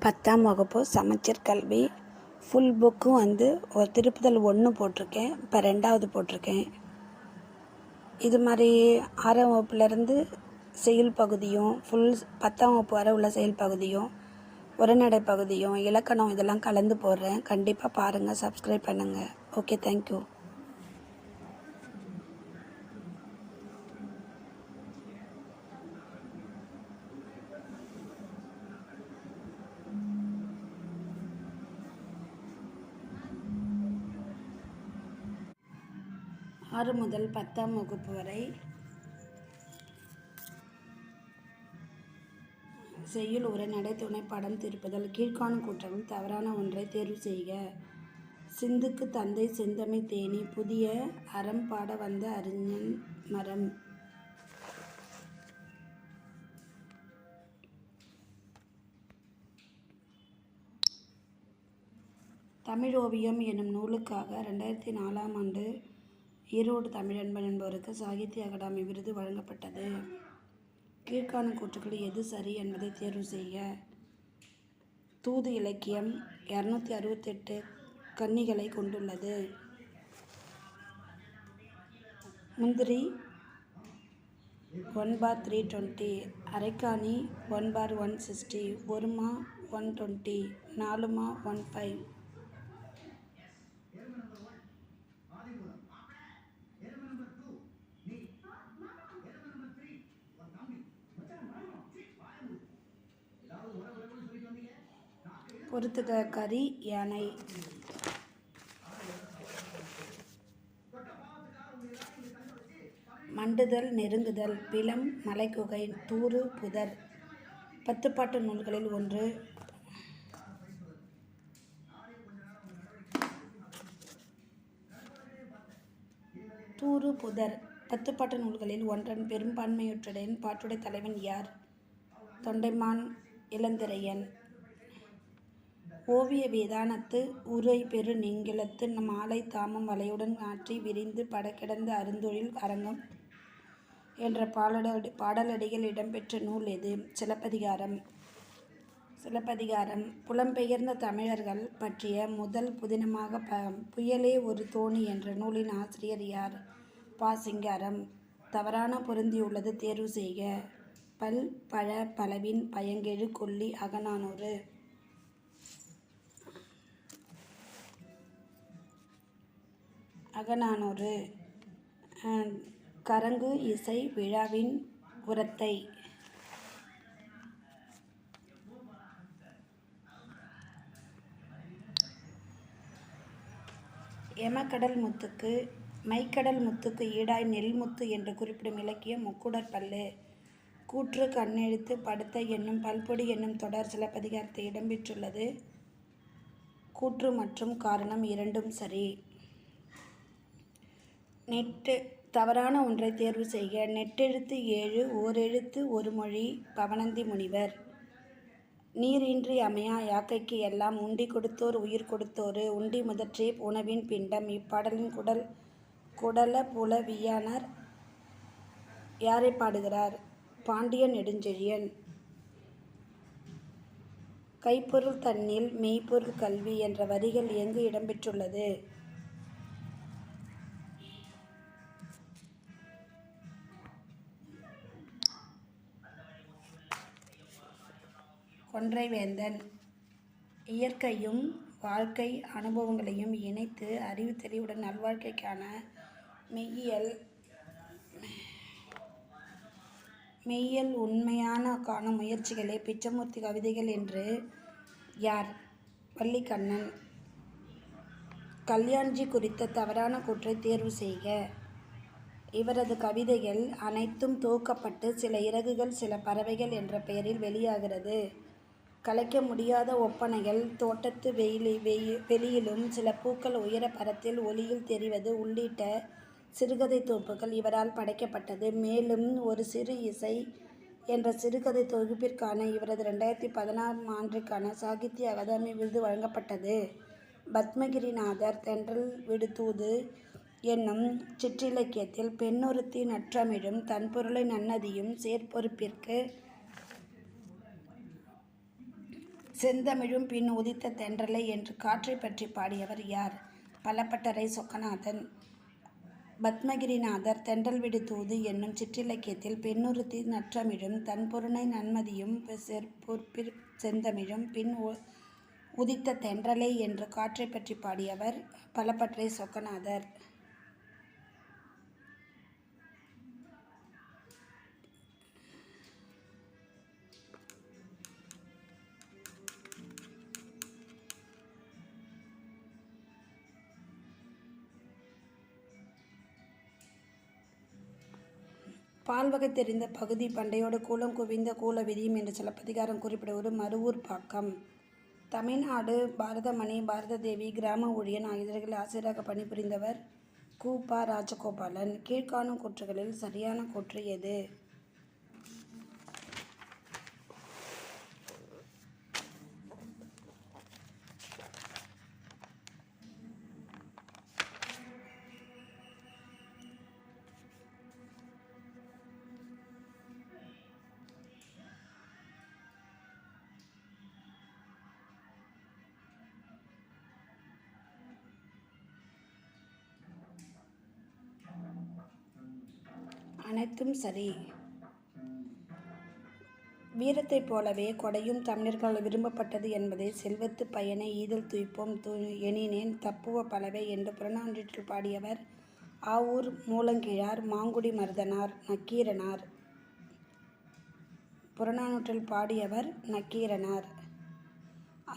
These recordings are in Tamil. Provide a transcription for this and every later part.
பத்தாம் வகுப்பு சமச்சீர் கல்வி ஃபுல் புக்கும் ஒரு திருப்புதல் 1 போட்டிருக்கேன். இப்போ 2வது போட்டிருக்கேன். இது மாதிரி 6ஆம் வகுப்புலேருந்து செயல் பகுதியும் ஃபுல் 10ஆம் வகுப்பு வரை உள்ள செயல் பகுதியும் உரைநடை பகுதியும் இலக்கணம் இதெல்லாம் கலந்து போடுறேன். கண்டிப்பாக பாருங்கள், சப்ஸ்கிரைப் பண்ணுங்கள். Okay, thank you. ஆறு முதல் 10ஆம் வகுப்பு வரை செய்யுள் உரைநடை துணைப்பாடம் திருப்புதல். கீழ்காணும் கூற்றங்கள் தவறான ஒன்றை தேர்வு செய்க. சிந்துக்கு தந்தை செந்தமை தேனி, புதிய அறம் பாட வந்த அறிஞன் மரம். தமிழோவியம் எனும் நூலுக்காக 2004ஆம் ஆண்டு ஈரோடு தமிழன்பன் என்பவருக்கு சாகித்ய அகாடமி விருது வழங்கப்பட்டது. கீழ்காணும் கூற்றுக்கள் எது சரி என்பதை தேர்வு செய்க. தூது இலக்கியம் 268 கன்னிகளை கொண்டுள்ளது. முந்திரி 1/320, அரைக்காணி 1/160, ஒருமா 120, 4மா 15. பொறுத்துக. கரி யானை. மண்டுதல் நெருங்குதல். பிலம் மலைக்குகை. தூறு புதர். 10 பாட்டு நூல்களில் ஒன்று. தூறு புதர் 10 பாட்டு நூல்களில் ஒன்றன். பெரும்பான்மையுற்றடன் பாட்டுடை தலைவன் யார்? தொண்டைமான் இளந்திரையன். ஓவிய விதானத்து உரை பெரு நீங்கிலத்து மாலை தாமம் வலையுடன் ஆற்றி விரிந்து படக்கிடந்த அருந்தொழில் அரங்கம் என்ற பாடலடிகள் இடம்பெற்ற நூல் எது? சிலப்பதிகாரம். புலம்பெயர்ந்த தமிழர்கள் பற்றிய முதல் புதினமாக புயலே ஒரு தோணி என்ற நூலின் ஆசிரியர் யார்? ப. சிங்காரம். தவறான பொருந்தியுள்ளது தேர்வு செய்க. பல் பழ பலவின் பயங்கெழு கொல்லி அகநானூறு. கரங்கு இசை விழாவின் உரத்தை. எமக்கடல் முத்துக்கு மைக்கடல் முத்துக்கு ஈடாய் நெல்முத்து என்று குறிப்பிடும் இலக்கியம் முக்குடற் பல்லு. கூற்று கண்ணெழுத்து படுத்த என்னும் பல்பொடி என்னும் தொடர் சிலப்பதிகாரத்தில் இடம்பெற்றுள்ளது. கூற்று மற்றும் காரணம் இரண்டும் சரி. தவறான ஒன்றை தேர்வு செய்க. நெட்டெழுத்து 7, ஓரெழுத்து ஒரு மொழி. பவணந்தி முனிவர். நீரின்றி அமையா யாக்கைக்கு எல்லாம் உண்டி கொடுத்தோர் உயிர் கொடுத்தோரு. உண்டி முதற்றே உணவின் பிண்டம். இப்பாடலின் குடல புலவியானார் யாரை பாடுகிறார்? பாண்டிய நெடுஞ்செழியன். கைப்பொருள் தன்னில் மெய்ப்பொருள் கல்வி என்ற வரிகள் எங்கு இடம்பெற்றுள்ளது? கொன்றைவேந்தன். இயற்கையும் வாழ்க்கை அனுபவங்களையும் இணைத்து அறிவு தெளிவுடன் நல்வாழ்க்கைக்கான மெய்யியல் உண்மையான காணும் முயற்சிகளே பிச்சமூர்த்தி கவிதைகள் என்று யார்? வல்லிக்கண்ணன். கல்யாண்ஜி குறித்த தவறான கூற்றை தேர்வு செய்க. இவரது கவிதைகள் அனைத்தும் தொகுக்கப்பட்டு சில இறகுகள் சில பறவைகள் என்ற பெயரில் வெளியாகிறது. கலைக்க முடியாத ஒப்பனைகள். தோட்டத்து வெளியிலும் சில பூக்கள் உயர பரத்தில் ஒளியில் தெரிவது உள்ளிட்ட சிறுகதை தொகுப்புகள் இவரால் படைக்கப்பட்டது. மேலும் ஒரு சிறு இசை என்ற சிறுகதை தொகுப்பிற்கான இவரது 2016ஆம் ஆண்டிற்கான சாகித்ய அகாதமி விருது வழங்கப்பட்டது. பத்மகிரிநாதர். தென்றல் விடு தூது என்னும் சிற்றிலக்கியத்தில் பெண்ணொருத்தி நற்றமிழும் தன்பொருளை நன்னதியும் சேர்ப்பொறுப்பிற்கு செந்தமிழும் பின் உதித்த தென்றலை என்று காற்றை பற்றி பாடியவர் யார்? பலப்பட்டறை சொக்கநாதன். பத்மகிரிநாதர் தென்றல் விடு தூது என்னும் சிற்றிலக்கியத்தில் பெண்ணொருத்தி நற்றமிழும் தன்பொருளை நன்மதியும் சேர்ப்பொறுப்பிற் செந்தமிழும் பின் உதித்த தென்றலை என்று காற்றை பற்றி பாடியவர் பலப்பட்டறை சொக்கநாதர். பால்வகை தெரிந்த பகுதி பண்டையோடு கூலம் குவிந்த கூல விதியும் என்று சிலப்பதிகாரம் குறிப்பிடுவது மருவூர் பாக்கம். தமிழ்நாடு பாரதமணி, பாரததேவி, கிராம ஊழியன் ஆகியோர்கள் ஆசிரியராக பணிபுரிந்தவர் கு. ப. ராஜகோபாலன். கீழ்காணும் கூற்றுகளில் சரியான கூற்று எது? அனைத்தும் சரி. வீரத்தைப் போலவே கொடையும் தமிழர்களால் விரும்பப்பட்டது என்பதை செல்வத்து பயனை ஈதல் துய்ப்போம் எனினேன் தப்புவ பலவே என்று புறநானூற்றில் பாடியவர் ஆவூர் மூலங்கிழார் மாங்குடி மருதனார் நக்கீரனார். புறநானூற்றில் பாடியவர் நக்கீரனார்.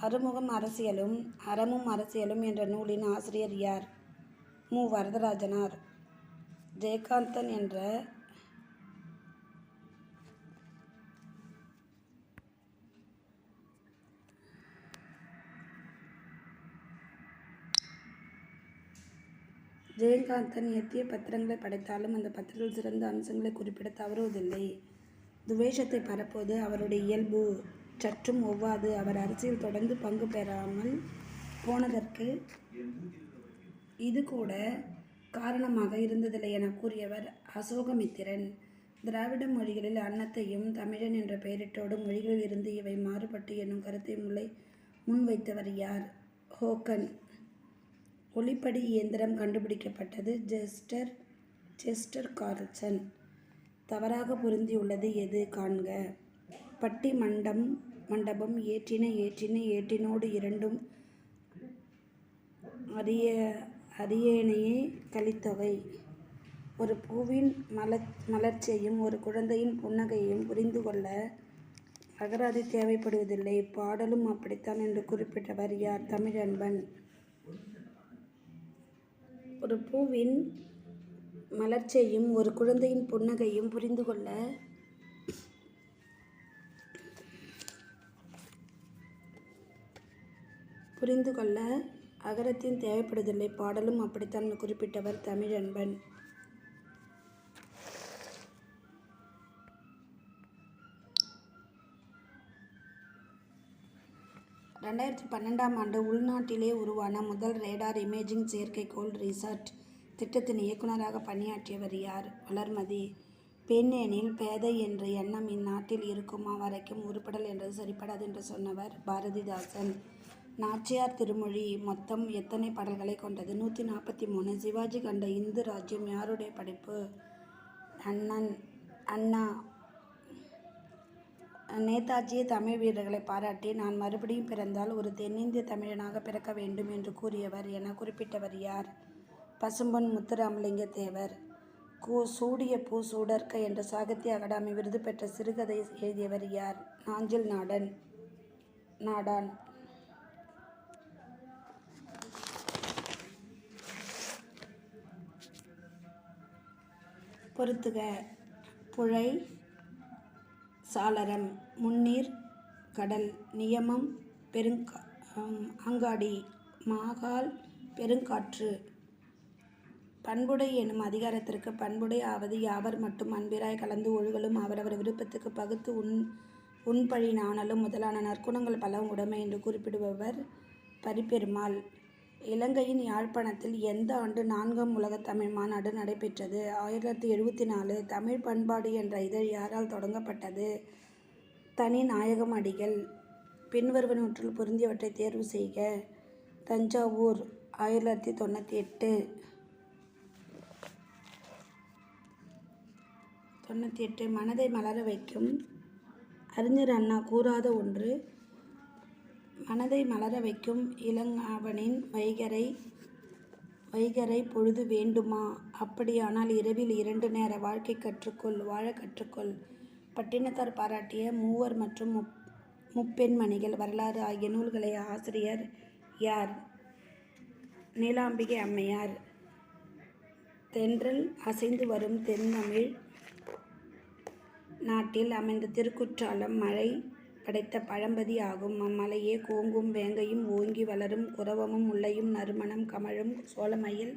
அறுமுகம் அரசியலும் அறமும் அரசியலும் என்ற நூலின் ஆசிரியர் யார்? மு. வரதராஜனார். ஜெயகாந்தன் என்ற ஜெயகாந்தன் எத்திய பத்திரங்களை படைத்தாலும் அந்த பத்திரங்கள் சிறந்த அம்சங்களை குறிப்பிட தவறுவதில்லை. துவேஷத்தை பரப்புவது அவருடைய இயல்பு. சற்றும் ஒவ்வாது. அவர் அரசியல் தொடர்ந்து பங்கு பெறாமல் போனதற்கு இது கூட காரணமாக இருந்ததில்லை என கூறியவர் அசோகமித்திரன். திராவிட மொழிகளில் அன்னத்தையும் தமிழன் என்ற பெயரிட்டோடு மொழிகளில் இருந்து இவை மாறுபட்டு என்னும் கருத்தை முன்வைத்தவர் யார்? ஹோக்கன். ஒளிப்படி இயந்திரம் கண்டுபிடிக்கப்பட்டது செஸ்டர் கார்ல்சன். தவறாக பொருந்தியுள்ளது எது? காண்க. பட்டி மண்டபம் ஏற்றினோடு இரண்டும் அரியணையே கலித்தொகை. ஒரு பூவின் மலர்ச்சியையும் ஒரு குழந்தையின் புன்னகையையும் புரிந்து கொள்ள அகராதி தேவைப்படுவதில்லை. பாடலும் அப்படித்தான் என்று குறிப்பிட்டவர் யார்? தமிழன்பன். ஒரு பூவின் மலர்ச்சியையும் ஒரு குழந்தையின் புன்னகையும் புரிந்து கொள்ள அகரத்தின் தேவைப்படுவதில்லை. பாடலும் அப்படித்தான் குறிப்பிட்டவர் தமிழன்பன். 2012ஆம் ஆண்டு உள்நாட்டிலே உருவான முதல் ரேடார் இமேஜிங் செயற்கைக்கோள் ரிசார்ட் திட்டத்தின் இயக்குநராக பணியாற்றியவர் யார்? வளர்மதி. பெண் எனில் பேதை என்ற எண்ணம் இந்நாட்டில் இருக்குமா வரைக்கும் உருப்படல் என்றது சரிப்படாது என்று சொன்னவர் பாரதிதாசன். நாச்சியார் திருமொழி மொத்தம் எத்தனை பாடல்களை கொண்டது? 143. சிவாஜி கண்ட இந்து ராஜ்யம் யாருடைய படைப்பு? அண்ணா. நேதாஜியை தமிழ் வீரர்களை பாராட்டி, நான் மறுபடியும் பிறந்தால் ஒரு தென்னிந்திய தமிழனாக பிறக்க வேண்டும் என்று கூறியவர் என குறிப்பிட்டவர் யார்? பசும்பொன் முத்துராமலிங்க தேவர். சூடிய பூ சூடர்க்க என்ற சாகித்ய அகாடமி விருது பெற்ற சிறுகதை எழுதியவர் யார்? நாஞ்சில் நாடான். பொறுத்துக. புழை சாளரம். முன்னீர் கடல். நியமம் அங்காடி. மாகால் பெருங்காற்று. பண்புடை எனும் அதிகாரத்திற்கு பண்புடை ஆவது யாவர் மட்டும் அன்பிராய் கலந்து ஒழுகலும் அவரவர் விருப்பத்துக்கு பகுத்து உண்பழி நாணலும் முதலான நற்குணங்கள் பலவும் உடைமை என்று குறிப்பிடுபவர் பரிபெருமாள். இலங்கையின் யாழ்ப்பாணத்தில் எந்த ஆண்டு 4ஆம் உலகத் தமிழ் மாநாடு நடைபெற்றது? 1974. தமிழ் பண்பாடு என்ற இதழ் யாரால் தொடங்கப்பட்டது? தனிநாயகம் அடிகள். பின்வருவனவற்றுள் பொருந்தியவற்றை தேர்வு செய்க. தஞ்சாவூர் 1998. 98. மனதை மலர வைக்கும். அறிஞர் அண்ணா கூறாத ஒன்று. மனதை மலர வைக்கும் இளங்காவனின் வைகறை பொழுது வேண்டுமா? அப்படியானால் இரவில் 2 நேர வாழ்க்கை கற்றுக்கொள், வாழ கற்றுக்கொள். பட்டினத்தார் பாராட்டிய மூவர் மற்றும் முப்பெண்மணிகள் வரலாறு ஆகிய நூல்களை ஆசிரியர் யார்? நீலாம்பிகை அம்மையார். தென்றல் அசைந்து வரும் தென்தமிழ் நாட்டில் அமைந்த திருக்குற்றாலம் மழை படைத்த பழம்பதி ஆகும். அம்மலையே கோங்கும் வேங்கையும் ஓங்கி வளரும் குரவமும் முல்லையும் நறுமணம் கமழும் சோளமயில்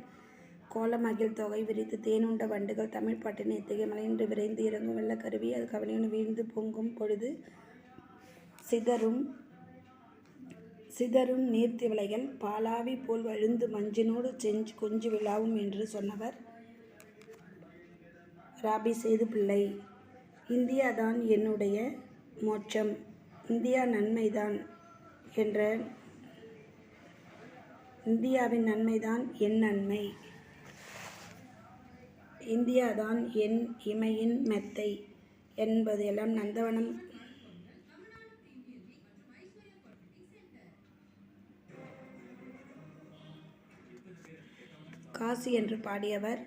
கோலமகிழ் தொகை விரித்து தேனுண்ட வண்டுகள் தமிழ் பாட்டின் இத்தகைய மலையின்று விரைந்து இறங்கும் வெள்ளக்கருவி அது கவனியுடன் வீழ்ந்து பொங்கும் பொழுது சிதறும் நீர்த்திவளைகள் பாலாவி போல் வழிந்து மஞ்சினோடு கொஞ்சி விழாவும் என்று சொன்னவர் ராபி சேதுப்பிள்ளை. இந்தியாதான் என்னுடைய மோட்சம், இந்தியாவின் நன்மைதான் என் நன்மை, இந்தியாதான் என் இமையின் மெத்தை என்பதெல்லாம் நந்தவனம் காசி என்று பாடியவர்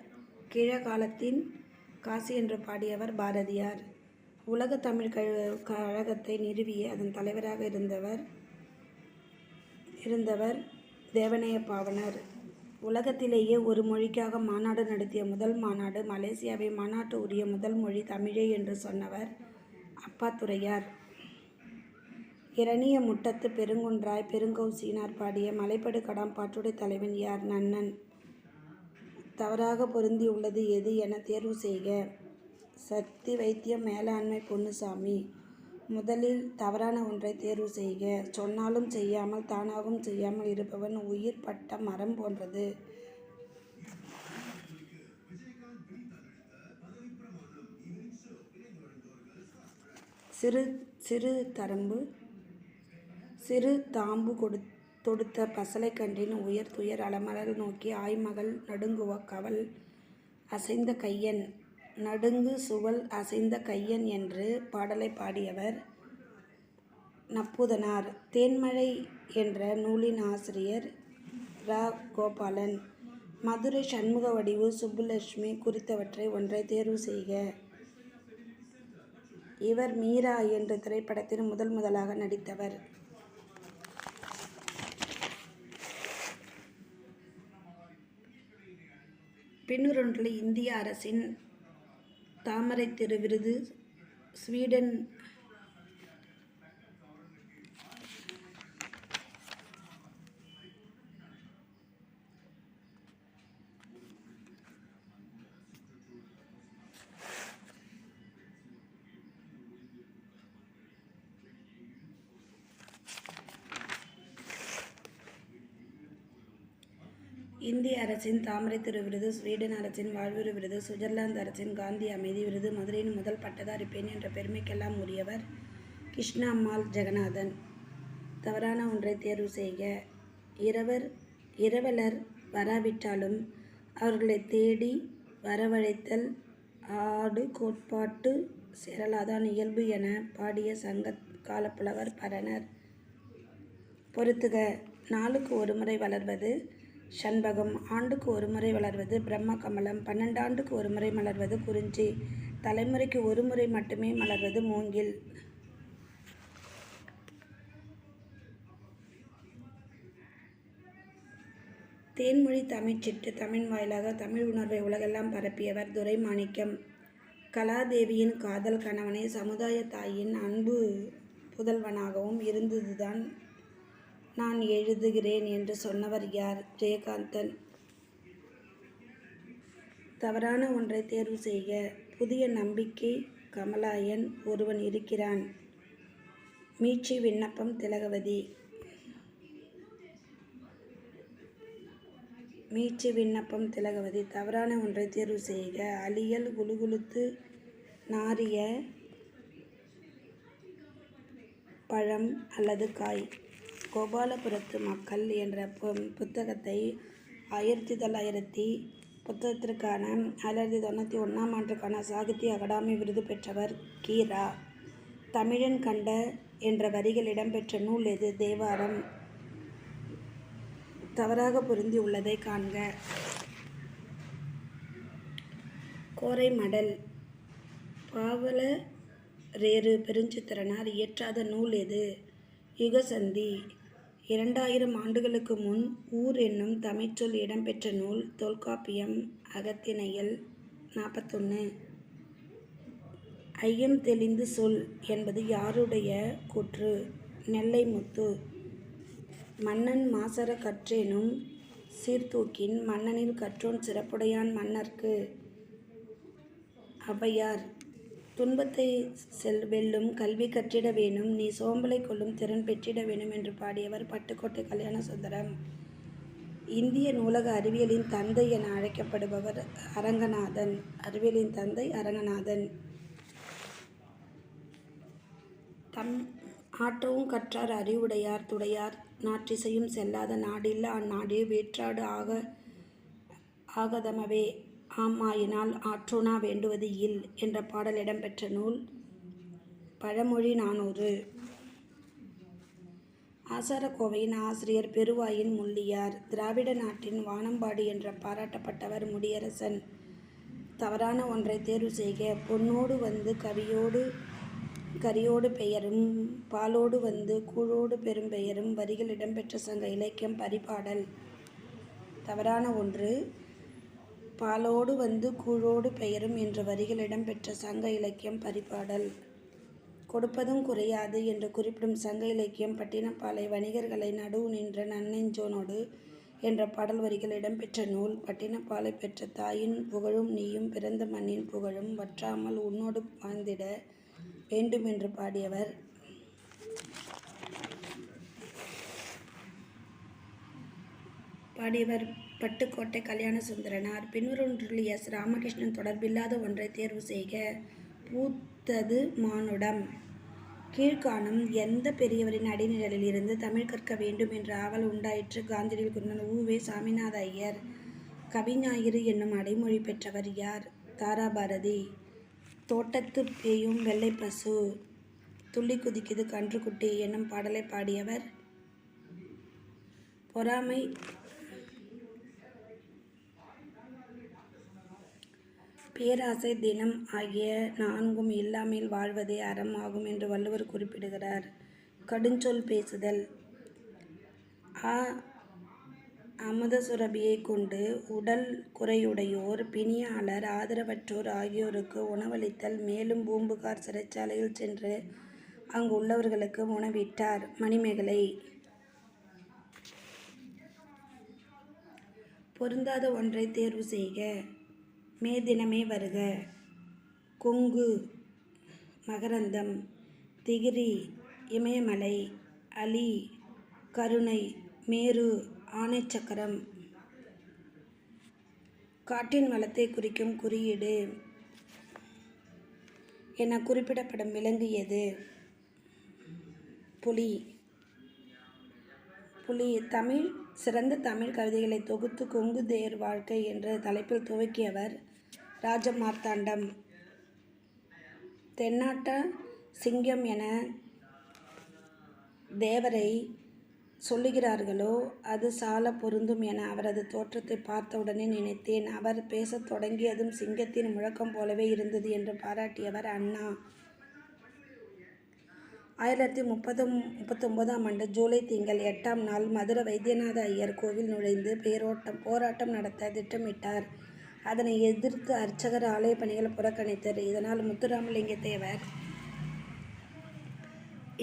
கிழக்காலத்தின் காசி என்று பாடியவர் பாரதியார். உலக தமிழ் கழகத்தை நிறுவிய அதன் தலைவராக இருந்தவர் தேவநேய பாவாணர். உலகத்திலேயே ஒரு மொழிக்காக மாநாடு நடத்திய முதல் மாநாடு மலேசியாவை மாநாட்டு உரிய முதல் மொழி தமிழே என்று சொன்னவர் அப்பாத்துரையார். இரணிய முட்டத்து பெருங்குன்றாய் பெருங்கௌசினார் பாடிய மலைப்படு கடாம் பாட்டுடை தலைவன் யார்? நன்னன். தவறாக பொருந்தியுள்ளது எது என தேர்வு செய்க. சக்தி வைத்தியம் மேலாண்மை பொன்னுசாமி. முதலில் தவறான ஒன்றை தேர்வு செய்க. சொன்னாலும் செய்யாமல் தானாகவும் செய்யாமல் இருப்பவன் உயிர் பட்ட மரம் போன்றது. சிறு தாம்பு தொடுத்த பசலை கன்றின் உயர் துயர் அலமலர் நோக்கி ஆய்மகள் நடுங்குவ கவல் அசைந்த கையன் நடுங்கு சுவல் அசைந்த கையன் என்று பாடலை பாடியவர் நப்பூதனார். தேன்மழை என்ற நூலின் ஆசிரியர் ரா. கோபாலன். மதுரை சண்முக வடிவு சுப்புலட்சுமி குறித்தவற்றை ஒன்றை தேர்வு செய்க. இவர் மீரா என்ற திரைப்படத்தில் முதலாக நடித்தவர். பின்வருவனவற்றில் இந்திய அரசின் தாமரைத்திரு விருது ஸ்வீடன் இந்திய அரசின் தாமரைத்திரு விருது, ஸ்வீடன் அரசின் வாழ்வுறு விருது, சுவிட்சர்லாந்து அரசின் காந்தி அமைதி விருது, மதுரையின் முதல் பட்டதாரி பெண் என்ற பெருமைக்கெல்லாம் உரியவர் கிருஷ்ணா அம்மாள் ஜெகநாதன். தவறான ஒன்றை தேர்வு செய்க. இரவலர் வராவிட்டாலும் அவர்களை தேடி வரவழைத்தல் ஆடு கோட்பாட்டு சேரலாதான் இயல்பு என பாடிய சங்க காலப்புலவர் பரணர். பொறுத்துக. நாளுக்கு ஒருமுறை வளர்வது சண்பகம், ஆண்டுக்கு ஒருமுறை வளர்வது பிரம்ம கமலம், 12 ஆண்டுக்கு ஒருமுறை மலர்வது குறிஞ்சி, தலைமுறைக்கு ஒருமுறை மட்டுமே மலர்வது மூங்கில். தேன்மொழி தமிழ்ச்சிட்டு தமிழ் வாயிலாக தமிழ் உணர்வை உலகெல்லாம் பரப்பியவர் துரைமாணிக்கம். கலாதேவியின் காதல் கணவனை சமுதாய தாயின் அன்பு புதல்வனாகவும் இருந்ததுதான் நான் எழுதுகிறேன் என்று சொன்னவர் யார்? ஜெயகாந்தன். தவறான ஒன்றை தேர்வு செய்க. புதிய நம்பிக்கை கமலாயன் ஒருவன் இருக்கிறான். மீட்சி விண்ணப்பம் திலகவதி. மீட்சி விண்ணப்பம் திலகவதி. தவறான ஒன்றை தேர்வு செய்க. அலியல் குலுகுலுத்து நாறிய பழம் அல்லது காய். கோபாலபுரத்து மக்கள் என்ற புத்தகத்தை 1900 புத்தகத்திற்கான 1991 ஆண்டுக்கான சாகித்ய அகாடமி விருது பெற்றவர் கி.ரா. தமிழன் கண்ட என்ற வரிகள் இடம்பெற்ற நூல் எது? தேவாரம். தவறாக பொருந்தி உள்ளதை காண்க. கோரை மடல். பாவலரேறு பெருஞ்சித்திரனார் இயற்றாத நூல் எது? யுகசந்தி. 2000 ஆண்டுகளுக்கு முன் ஊர் என்னும் தமிழ்ச்சொல் இடம்பெற்ற நூல் தொல்காப்பியம். அகத்திணையல் 41. ஐயம் தெளிந்து சொல் என்பது யாருடைய கூற்று? நெல்லைமுத்து. மன்னன் மாசற கற்றேனும் சீர்தூக்கின் மன்னனில் கற்றோன் சிறப்புடையான் மன்னர்க்கு. ஔவையார். துன்பத்தை வெல்லும் கல்வி கற்றிட வேணும், நீ சோம்பலை கொள்ளும் திறன் பெற்றிட வேணும் என்று பாடியவர் பட்டுக்கோட்டை கல்யாணசுந்தரம். இந்திய நூலக அறிவியலின் தந்தை என அழைக்கப்படுபவர் அரங்கநாதன். அறிவியலின் தந்தை அரங்கநாதன். ஆற்றவும் கற்றார் அறிவுடையார் துடையார் நாற்றிசையும் செல்லாத நாடில்ல அந்நாடு வேற்றாடு ஆகதமவே ஆம் ஆயினால் ஆற்றோனா வேண்டுவது இல் என்ற பாடல் இடம்பெற்ற நூல் பழமொழி 400. ஆசாரக்கோவையின் ஆசிரியர் பெருவாயின் முள்ளியார். திராவிட நாட்டின் வானம்பாடி என்று பாராட்டப்பட்டவர் முடியரசன். தவறான ஒன்றை தேர்வு செய்க. பொன்னோடு வந்து கரியோடு பெயரும் பாலோடு வந்து கூழோடு பெரும்பெயரும் வரிகள் இடம்பெற்ற சங்க இலக்கியம் பரிபாடல். தவறான ஒன்று. பாலோடு வந்து கூழோடு பெயரும் என்ற வரிகள் இடம்பெற்ற சங்க இலக்கியம் பரிபாடல். கொடுப்பதும் குறையாது என்று குறிப்பிடும் சங்க இலக்கியம் பட்டினப்பாலை. வணிகர்களை நடுவு நின்ற நன்னெஞ்சோனோடு என்ற பாடல் வரிகள் இடம்பெற்ற நூல் பட்டினப்பாலை. பெற்ற தாயின் புகழும் நீயும் பிறந்த மண்ணின் புகழும் வற்றாமல் உன்னோடு வாழ்ந்திட வேண்டும் என்று பாடியவர் பட்டுக்கோட்டை கல்யாணசுந்தரனார். பின்வருவற்றில் எஸ். ராமகிருஷ்ணன் தொடர்பில்லாத ஒன்றை தேர்வு செய்க. பூத்தது மானுடம். கீழ்காணும் எந்த பெரியவரின் அடிநிழலில் இருந்து தமிழ் கற்க வேண்டும் என்ற ஆவல் உண்டாயிற்று? காந்தியில் கூறினார் உ.வே. சாமிநாத ஐயர். கவிஞாயிறு என்னும் அடைமொழி பெற்றவர் யார்? தாராபாரதி. தோட்டத்து பேயும் வெள்ளை பசு துள்ளி குதிக்குது கன்றுக்குட்டி என்னும் பாடலை பாடியவர் பொறாமை. பேராசை தினம் ஆகிய 4ம் இல்லாமையில் வாழ்வதே அறம் ஆகும் என்று வள்ளுவர் குறிப்பிடுகிறார். கடுஞ்சொல் பேசுதல். அமுதசுரபியை கொண்டு உடல் குறையுடையோர் பிணியாளர் ஆதரவற்றோர் ஆகியோருக்கு உணவளித்தல். மேலும் பூம்புகார் சிறைச்சாலையில் சென்று அங்கு உள்ளவர்களுக்கு உணவிட்டார். மணிமேகலை. பொருந்தாத ஒன்றை தேர்வு செய்க. மே தினமே வருக. கொங்கு மகரந்தம். திகிரி இமயமலை. அலி கருணை. மேரு ஆணைச்சக்கரம். காட்டின் வளத்தை குறிக்கும் குறியீடு என குறிப்பிடப்படும் விலங்கு எது? புலி. சிறந்த தமிழ் கவிதைகளை தொகுத்து கொங்கு தேர் வாழ்க்கை என்ற தலைப்பில் துவக்கியவர் ராஜமார்த்தாண்டம். தென்னாட்ட சிங்கம் என தேவரை சொல்லுகிறார்களோ அது சால பொருந்தும் என அவரது தோற்றத்தை பார்த்தவுடனே நினைத்தேன். அவர் பேசத் தொடங்கியதும் சிங்கத்தின் முழக்கம் போலவே இருந்தது என்று பாராட்டியவர் அண்ணா. 1939 ஆண்டு ஜூலை திங்கள் 8ஆம் நாள் மதுரை வைத்தியநாத ஐயர் கோவில் நுழைந்து போராட்டம் நடத்த திட்டமிட்டார். அதனை எதிர்த்து அர்ச்சகர் ஆலய பணிகள் புறக்கணித்தர். இதனால் முத்துராமலிங்க தேவர்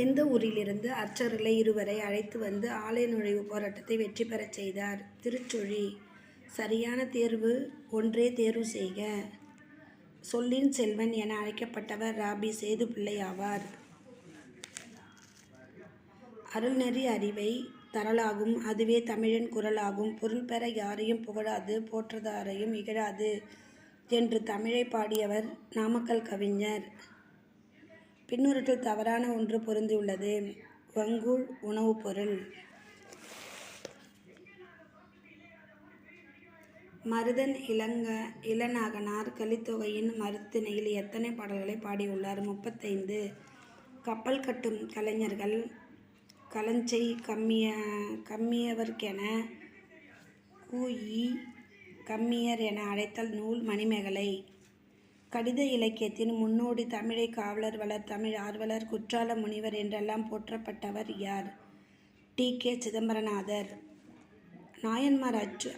எந்த ஊரிலிருந்து அர்ச்சகர்களை இருவரை அழைத்து வந்து ஆலய நுழைவு போராட்டத்தை வெற்றி பெறச் செய்தார். திருச்சொழி. சரியான தேர்வு ஒன்றே தேர்வு செய்க. சொல்லின் செல்வன் என அழைக்கப்பட்டவர் ராபி சேதுப்பிள்ளை ஆவார். அருள்நெறி அறிவை தரலாகும். அதுவே தமிழின் குரலாகும். பொருள் பெற யாரையும் புகழாது, போற்றுதாரையும் இகழாது என்று தமிழை பாடியவர் நாமக்கல் கவிஞர். பின்னுரையில் தவறான ஒன்று பொருந்தியுள்ளது. வங்கூழ் உணவுப் பொருள். மருதன் இளநாகனார் கலித்தொகையின் மருதத்திணையில் எத்தனை பாடல்களை பாடியுள்ளார்? 35. கப்பல் கட்டும் கலைஞர்கள் களஞ்செய் கம்மியவர்க்கென கூஇ கம்மியர் என அழைத்தல் நூல் மணிமேகலை. கடித இலக்கியத்தின் முன்னோடி தமிழை காவலர் வளர் தமிழ் ஆர்வலர் குற்றால முனிவர் என்றெல்லாம் போற்றப்பட்டவர் யார்? டி.கே. சிதம்பரநாதர். நாயன்மார்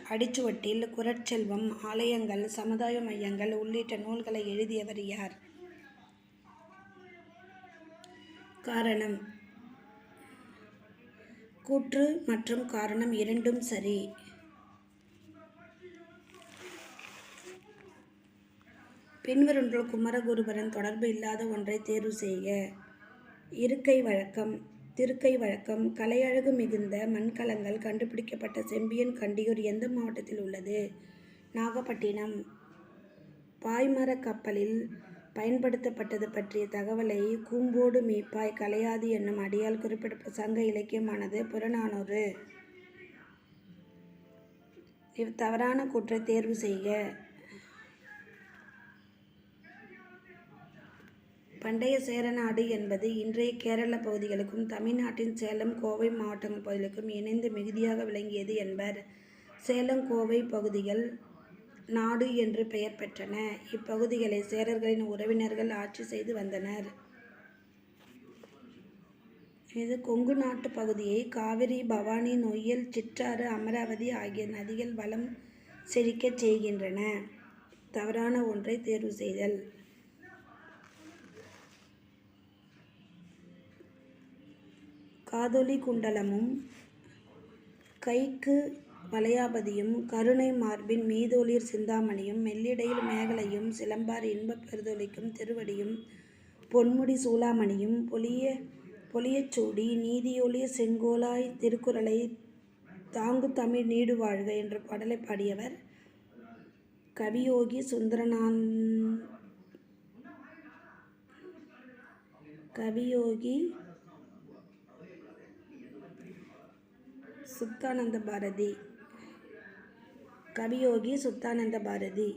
அடிச்சுவட்டில் குறட்செல்வம், ஆலயங்கள், சமுதாய மையங்கள் உள்ளிட்ட நூல்களை எழுதியவர் யார்? காரணம். கூற்று மற்றும் காரணம் இரண்டும் சரி. பின்வருவற்றுள் குமரகுருபரன் தொடர்பு இல்லாத ஒன்றை தேர்வு செய்க. இருக்கை வழக்கம். திருக்கை வழக்கம். கலையழகு மிகுந்த மண்கலங்கள் கண்டுபிடிக்கப்பட்ட செம்பியன் கண்டியூர் எந்த மாவட்டத்தில் உள்ளது? நாகப்பட்டினம். பாய்மரக் கப்பலில் பயன்படுத்தப்பட்டது பற்றிய தகவலை கூம்போடு மீப்பாய் கலையாது என்னும் அடியால் குறிப்பிட்ட சங்க இலக்கியமானது புறநானூறு. தவறான கூற்றை தேர்வு செய்க. பண்டைய சேரநாடு என்பது இன்றைய கேரள பகுதிகளுக்கும் தமிழ்நாட்டின் சேலம் கோவை மாவட்டங்கள் பகுதிகளுக்கும் இணைந்து மிகுதியாக விளங்கியது என்பர். சேலம் கோவை பகுதிகள் நாடு என்று பெயர் பெற்றன. இப்பகுதிகளை சேரர்களின் உறவினர்கள் ஆட்சி செய்து வந்தனர். இது கொங்கு நாட்டு பகுதியை காவிரி, பவானி, நொய்யல், சிற்றாறு, அமராவதி ஆகிய நதிகள் வளம் செழிக்கச் செய்கின்றன. தவறான ஒன்றை தேர்வு செய்தல். காதொலி குண்டலமும் கைக்கு வளையாபதியும் கருணை மார்பின் மீதொளிர் சிந்தாமணியும் மெல்லிடையில் மேகலையும் சிலம்பார் இன்பப் பெருதொலிக்கும் திருவடியும் பொன்முடி சூளாமணியும் பொலியச் சூடி நீதியொளிய செங்கோலாய் திருக்குறளை தாங்கு தமிழ் நீடு வாழ்க என்ற பாடலை பாடியவர் கவியோகி சுத்தானந்த பாரதி.